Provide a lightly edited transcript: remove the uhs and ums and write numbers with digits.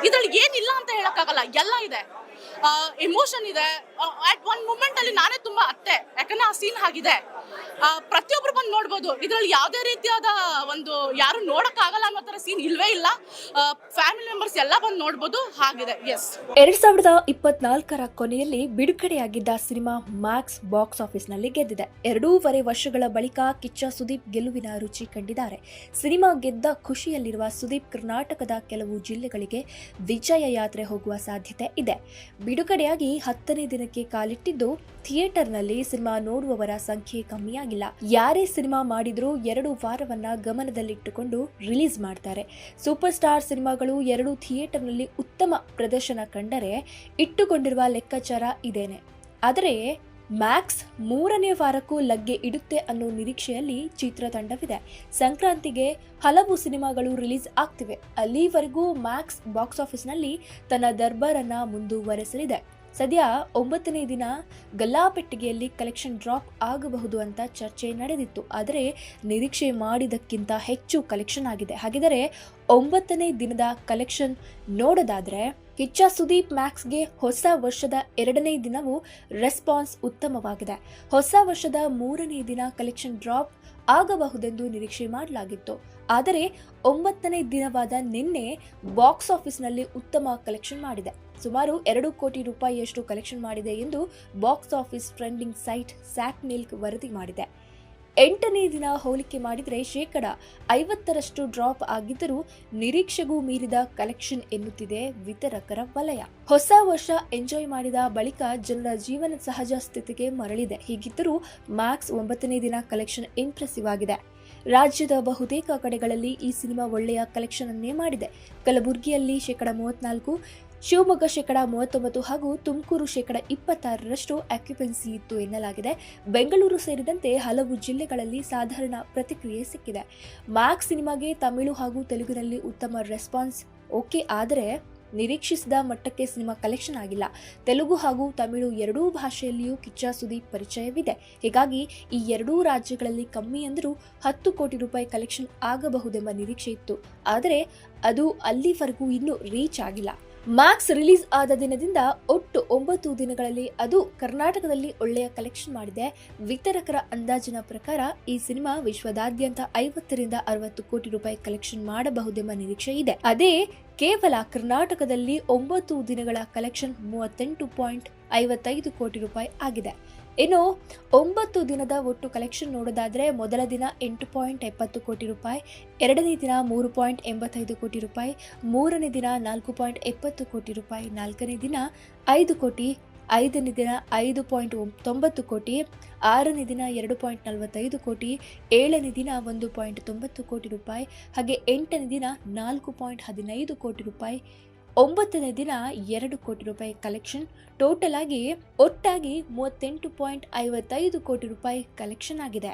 ಇದ್ರಲ್ಲಿ ಏನಿಲ್ಲ ಅಂತ ಹೇಳಕ್ಕಾಗಲ್ಲ, ಎಲ್ಲ ಇದೆ. ಎಮೋಷನ್ ಇದೆ. ಅಟ್ ಒನ್ ಮೂಮೆಂಟ್ ಅಲ್ಲಿ ನಾನೇ ತುಂಬಾ ಅತ್ತೆ, ಯಾಕಂದ್ರೆ ಆ ಸೀನ್ ಆಗಿದೆ. ಪ್ರತಿಯೊಬ್ರು ಬಂದು ನೋಡ್ಬೋದು. ಇದ್ರಲ್ಲಿ ಯಾವುದೇ ರೀತಿಯಾದ ಒಂದು ಯಾರು ನೋಡಕ್ ಆಗಲ್ಲ ಅನ್ನೋ ತರ ಸೀನ್ ಇಲ್ವೇ ಇಲ್ಲ. ಫ್ಯಾಮಿಲಿ ಮೆಂಬರ್ಸ್ ಎಲ್ಲ ಬಂದು ನೋಡ್ಬೋದು, ಹಾಗಿದೆ. ಎಸ್, 2024ರ ಕೊನೆಯಲ್ಲಿ ಬಿಡುಗಡೆಯಾಗಿದ್ದ ಸಿನಿಮಾ ಮ್ಯಾಕ್ಸ್ ಬಾಕ್ಸ್ ಆಫೀಸ್ನಲ್ಲಿ ಗೆದ್ದಿದೆ. 2.5 ವರ್ಷಗಳ ಬಳಿಕ ಕಿಚ್ಚ ಸುದೀಪ್ ಗೆಲುವಿನ ರುಚಿ ಕಂಡಿದ್ದಾರೆ. ಸಿನಿಮಾ ಗೆದ್ದ ಖುಷಿಯಲ್ಲಿರುವ ಸುದೀಪ್ ಕರ್ನಾಟಕದ ಕೆಲವು ಜಿಲ್ಲೆಗಳಿಗೆ ವಿಜಯ ಯಾತ್ರೆ ಹೋಗುವ ಸಾಧ್ಯತೆ ಇದೆ. ಬಿಡುಗಡೆಯಾಗಿ 10ನೇ ದಿನಕ್ಕೆ ಕಾಲಿಟ್ಟಿದ್ದು ಥಿಯೇಟರ್ನಲ್ಲಿ ಸಿನಿಮಾ ನೋಡುವವರ ಸಂಖ್ಯೆ ಕಮ್ಮಿಯಾಗಿಲ್ಲ. ಯಾರೇ ಸಿನಿಮಾ ಮಾಡಿದ್ರೂ 2 ವಾರವನ್ನ ಗಮನದಲ್ಲಿಟ್ಟುಕೊಂಡು ರಿಲೀಸ್ ಮಾಡ್ತಾರೆ. ಸೂಪರ್ ಸ್ಟಾರ್ ಸಿನಿಮಾಗಳು 2 ಥಿಯೇಟರ್ನಲ್ಲಿ ಉತ್ತಮ ಪ್ರದರ್ಶನ ಕಂಡರೆ ಇಟ್ಟುಕೊಂಡಿರುವ ಲೆಕ್ಕಾಚಾರ ಇದೇನೆ. ಆದರೆ ಮ್ಯಾಕ್ಸ್ 3ನೇ ವಾರಕ್ಕೂ ಲಗ್ಗೆ ಇಡುತ್ತೆ ಅನ್ನೋ ನಿರೀಕ್ಷೆಯಲ್ಲಿ ಚಿತ್ರತಂಡವಿದೆ. ಸಂಕ್ರಾಂತಿಗೆ ಹಲವು ಸಿನಿಮಾಗಳು ರಿಲೀಸ್ ಆಗ್ತಿವೆ. ಅಲ್ಲಿವರೆಗೂ ಮ್ಯಾಕ್ಸ್ ಬಾಕ್ಸ್ ಆಫೀಸ್ನಲ್ಲಿ ತನ್ನ ದರ್ಬಾರನ್ನ ಮುಂದುವರೆಸಲಿದೆ. ಸದ್ಯ 9ನೇ ದಿನ ಗಲ್ಲಾಪೆಟ್ಟಿಗೆಯಲ್ಲಿ ಕಲೆಕ್ಷನ್ ಡ್ರಾಪ್ ಆಗಬಹುದು ಅಂತ ಚರ್ಚೆ ನಡೆದಿತ್ತು. ಆದರೆ ನಿರೀಕ್ಷೆ ಮಾಡಿದಕ್ಕಿಂತ ಹೆಚ್ಚು ಕಲೆಕ್ಷನ್ ಆಗಿದೆ. ಹಾಗಿದರೆ 9ನೇ ದಿನದ ಕಲೆಕ್ಷನ್ ನೋಡೋದಾದ್ರೆ ಕಿಚ್ಚ ಸುದೀಪ್ ಮ್ಯಾಕ್ಸ್ಗೆ ಹೊಸ ವರ್ಷದ 2ನೇ ದಿನವೂ ರೆಸ್ಪಾನ್ಸ್ ಉತ್ತಮವಾಗಿದೆ. ಹೊಸ ವರ್ಷದ 3ನೇ ದಿನ ಕಲೆಕ್ಷನ್ ಡ್ರಾಪ್ ಆಗಬಹುದೆಂದು ನಿರೀಕ್ಷೆ ಮಾಡಲಾಗಿತ್ತು. ಆದರೆ 9ನೇ ದಿನವಾದ ನಿನ್ನೆ ಬಾಕ್ಸ್ ಆಫೀಸ್ನಲ್ಲಿ ಉತ್ತಮ ಕಲೆಕ್ಷನ್ ಮಾಡಿದೆ. ಸುಮಾರು 2 ಕೋಟಿ ರೂಪಾಯಿಯಷ್ಟು ಕಲೆಕ್ಷನ್ ಮಾಡಿದೆ ಎಂದು box office trending site sack milk ವರದಿ ಮಾಡಿದೆ. 8ನೇ ದಿನ ಹೋಲಿಕೆ ಮಾಡಿದರೆ 50% ಡ್ರಾಪ್ ಆಗಿದ್ದರೂ ನಿರೀಕ್ಷೆಗೂ ಮೀರಿದ ಕಲೆಕ್ಷನ್ ಎನ್ನುತ್ತಿದೆ ವಿತರಕರ ವಲಯ. ಹೊಸ ವರ್ಷ ಎಂಜಾಯ್ ಮಾಡಿದ ಬಳಿಕ ಜನರ ಜೀವನ ಸಹಜ ಸ್ಥಿತಿಗೆ ಮರಳಿದೆ. ಹೀಗಿದ್ದರೂ ಮ್ಯಾಕ್ಸ್ 9ನೇ ದಿನ ಕಲೆಕ್ಷನ್ ಇಂಪ್ರೆಸಿವ್ ಆಗಿದೆ. ರಾಜ್ಯದ ಬಹುತೇಕ ಕಡೆಗಳಲ್ಲಿ ಈ ಸಿನಿಮಾ ಒಳ್ಳೆಯ ಕಲೆಕ್ಷನ್ ಅನ್ನೇ ಮಾಡಿದೆ. ಕಲಬುರಗಿಯಲ್ಲಿ 34%, ಶಿವಮೊಗ್ಗ 39% ಹಾಗೂ ತುಮಕೂರು 26% ಆಕ್ಯುಪೆನ್ಸಿ ಇತ್ತು ಎನ್ನಲಾಗಿದೆ. ಬೆಂಗಳೂರು ಸೇರಿದಂತೆ ಹಲವು ಜಿಲ್ಲೆಗಳಲ್ಲಿ ಸಾಧಾರಣ ಪ್ರತಿಕ್ರಿಯೆ ಸಿಕ್ಕಿದೆ. ಮ್ಯಾಕ್ಸ್ ಸಿನಿಮಾಗೆ ತಮಿಳು ಹಾಗೂ ತೆಲುಗಿನಲ್ಲಿ ಉತ್ತಮ ರೆಸ್ಪಾನ್ಸ್ ಓಕೆ, ಆದರೆ ನಿರೀಕ್ಷಿಸಿದ ಮಟ್ಟಕ್ಕೆ ಸಿನಿಮಾ ಕಲೆಕ್ಷನ್ ಆಗಿಲ್ಲ. ತೆಲುಗು ಹಾಗೂ ತಮಿಳು ಎರಡೂ ಭಾಷೆಯಲ್ಲಿಯೂ ಕಿಚ್ಚ ಸುದೀಪ್ ಪರಿಚಯವಿದೆ. ಹೀಗಾಗಿ ಈ ಎರಡೂ ರಾಜ್ಯಗಳಲ್ಲಿ ಕಮ್ಮಿ ಅಂದರೂ 10 ಕೋಟಿ ರೂಪಾಯಿ ಕಲೆಕ್ಷನ್ ಆಗಬಹುದೆಂಬ ನಿರೀಕ್ಷೆ ಇತ್ತು. ಆದರೆ ಅದು ಅಲ್ಲಿವರೆಗೂ ಇನ್ನೂ ರೀಚ್ ಆಗಿಲ್ಲ. ಮ್ಯಾಕ್ಸ್ ರಿಲೀಸ್ ಆದ ದಿನದಿಂದ ಒಟ್ಟು 9 ದಿನಗಳಲ್ಲಿ ಅದು ಕರ್ನಾಟಕದಲ್ಲಿ ಒಳ್ಳೆಯ ಕಲೆಕ್ಷನ್ ಮಾಡಿದೆ. ವಿತರಕರ ಅಂದಾಜಿನ ಪ್ರಕಾರ ಈ ಸಿನಿಮಾ ವಿಶ್ವದಾದ್ಯಂತ 50ರಿಂದ 60 ಕೋಟಿ ರೂಪಾಯಿ ಕಲೆಕ್ಷನ್ ಮಾಡಬಹುದೆಂಬ ನಿರೀಕ್ಷೆ ಇದೆ. ಅದೇ ಕೇವಲ ಕರ್ನಾಟಕದಲ್ಲಿ 9 ದಿನಗಳ ಕಲೆಕ್ಷನ್ 38.55 ಕೋಟಿ ರೂಪಾಯಿ ಆಗಿದೆ. ಇನ್ನು 9 ದಿನದ ಒಟ್ಟು ಕಲೆಕ್ಷನ್ ನೋಡೋದಾದ್ರೆ ಮೊದಲ ದಿನ 8.70 ಕೋಟಿ ರೂಪಾಯಿ, 2ನೇ ದಿನ 3.85 ಕೋಟಿ ರೂಪಾಯಿ, 3ನೇ ದಿನ 4.70 ಕೋಟಿ ರೂಪಾಯಿ, 4ನೇ ದಿನ 5 ಕೋಟಿ, 5ನೇ ದಿನ 5.90 ಕೋಟಿ, 6ನೇ ದಿನ 2.45 ಕೋಟಿ, 7ನೇ ದಿನ 1.90 ಕೋಟಿ ರೂಪಾಯಿ, ಹಾಗೆ 8ನೇ ದಿನ 4.15 ಕೋಟಿ ರೂಪಾಯಿ, 9ನೇ ದಿನ 2 ಕೋಟಿ ರೂಪಾಯಿ ಕಲೆಕ್ಷನ್. ಟೋಟಲ್ ಆಗಿ ಒಟ್ಟಾಗಿ 38.55 ಕೋಟಿ ರೂಪಾಯಿ ಕಲೆಕ್ಷನ್ ಆಗಿದೆ.